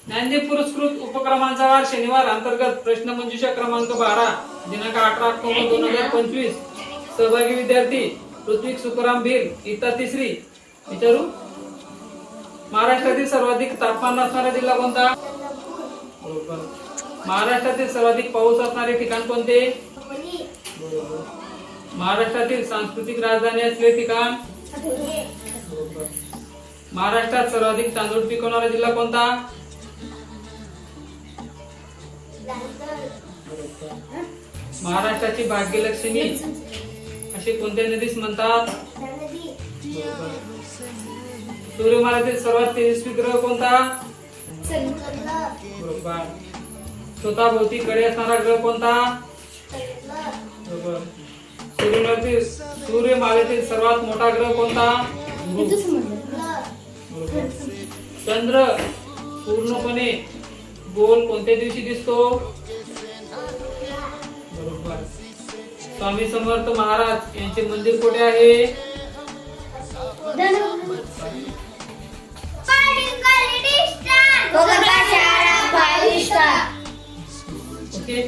ज्ञानदीप पुरस्कृत उपक्रमांचा वार शनिवार अंतर्गत प्रश्न मंजुषा क्रमांक 12 दिनांक 18 ऑक्टोबर 2025 सहभागी विद्यार्थी ऋत्विक सुखराम भिल इयत्ता तिसरी विचारू. महाराष्ट्रातील सर्वाधिक तापमान असणारा जिल्हा कोणता? बरोबर. महाराष्ट्रातील सर्वाधिक पाऊस असणारे ठिकाण कोणते? बरोबर. महाराष्ट्रातील सांस्कृतिक राजधानी असलेले ठिकाण? बरोबर. महाराष्ट्रात सर्वाधिक तांदूळ पिकवणारा जिल्हा कोणता? महाराष्ट्राची भाग्यलक्ष्मी असे कोणत्या नदीस म्हणतात? सूर्यमालेतील सर्वात तेजस्वी ग्रह कोणता? बरोबर. स्वतःभोवती कडे असणारा ग्रह कोणता? बरोबर. सूर्यमालेतील सर्वात मोठा ग्रह कोणता? बरोबर. चंद्र पूर्णपणे गोल कोणत्या दिवशी दिसतो? बरोबर. स्वामी समर्थ महाराज यांचे मंदिर कुठे आहे? ओके.